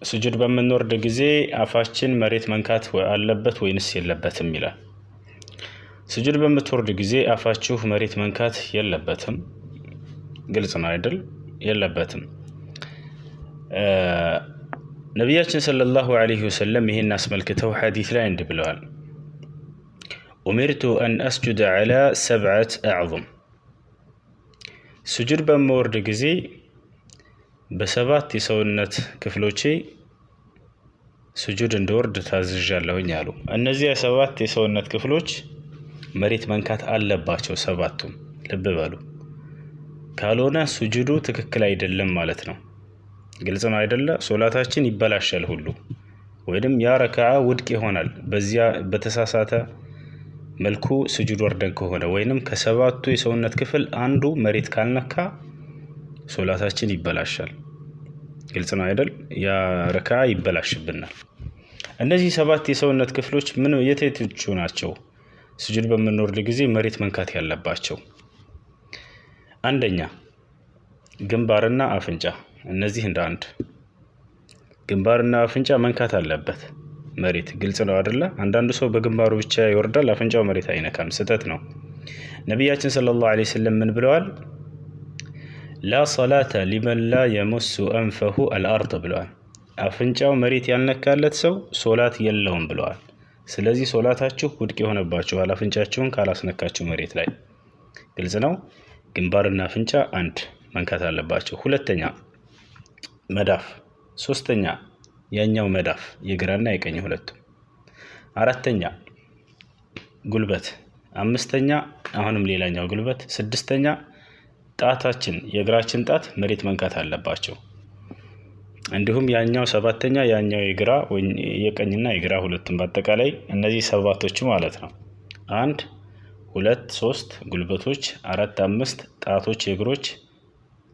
ስጁድ በምንወርድ ጊዜ አፋችን መሬት መንካት አለበት ወይንስ የለበትም ይላል። ስጁድ በምትወርድ ጊዜ አፋችሁ መሬት መንካት የለበትም። ግልጽ ነው አይደል? የለበትም። ነቢያችን ሰለላሁ ዐለይሂ ወሰለም ይህን አስመልክተው ሐዲስ ላይ እንዲህ ብለዋል። ኡሚርቱ አን አስጁደ ዐላ ሰብዐት አዕዙም። ስጁድ በምወርድ ጊዜ በሰባት የሰውነት ክፍሎቼ ስጁድ እንድወርድ ታዝዣለሁኝ አሉ። እነዚህ ሰባት የሰውነት ክፍሎች መሬት መንካት አለባቸው፣ ሰባቱም። ልብ በሉ። ካልሆነ ስጁዱ ትክክል አይደለም ማለት ነው። ግልጽ ነው አይደለ? ሶላታችን ይበላሻል ሁሉ፣ ወይንም ያ ረክዓ ውድቅ ይሆናል በዚያ በተሳሳተ መልኩ ስጁድ ወርደን ከሆነ፣ ወይንም ከሰባቱ የሰውነት ክፍል አንዱ መሬት ካልነካ ሶላታችን ይበላሻል። ግልጽ ነው አይደል? ያ ረክዓ ይበላሽብናል። እነዚህ ሰባት የሰውነት ክፍሎች ምን የትኞቹ ናቸው? ስጁድ በምንወርድ ጊዜ መሬት መንካት ያለባቸው፣ አንደኛ ግንባርና አፍንጫ። እነዚህ እንደ አንድ ግንባርና አፍንጫ መንካት አለበት መሬት። ግልጽ ነው አይደለ? አንዳንዱ ሰው በግንባሩ ብቻ ይወርዳል፣ አፍንጫው መሬት አይነካም። ስህተት ነው። ነቢያችን ሰለላሁ ዐለይሂ ወሰለም ምን ብለዋል? ላ ሰላተ ሊመን ላ የመሱ አንፈሁ አልአርድ ብለዋል። አፍንጫው መሬት ያልነካለት ሰው ሶላት የለውም ብለዋል። ስለዚህ ሶላታችሁ ውድቅ የሆነባችኋል አፍንጫችሁን ካላስነካችሁ መሬት ላይ። ግልጽ ነው። ግንባርና አፍንጫ አንድ መንካት አለባቸው። ሁለተኛ መዳፍ፣ ሶስተኛ ያኛው መዳፍ የግራና የቀኝ ሁለቱም፣ አራተኛ ጉልበት፣ አምስተኛ አሁንም ሌላኛው ጉልበት፣ ስድስተኛ ጣታችን የእግራችን ጣት መሬት መንካት አለባቸው። እንዲሁም ያኛው ሰባተኛ ያኛው የግራ የቀኝና የግራ ሁለቱም፣ በአጠቃላይ እነዚህ ሰባቶቹ ማለት ነው። 1 2 3 ጉልበቶች፣ 4 5 ጣቶች የእግሮች፣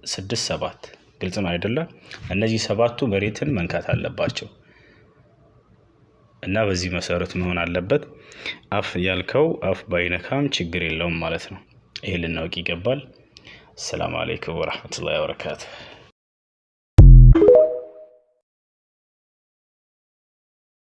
6 7። ግልጽ ነው አይደለም? እነዚህ ሰባቱ መሬትን መንካት አለባቸው እና በዚህ መሰረት መሆን አለበት። አፍ ያልከው አፍ ባይነካም ችግር የለውም ማለት ነው። ይሄ ልናውቅ ይገባል። السلام عليكم ورحمة الله وبركاته.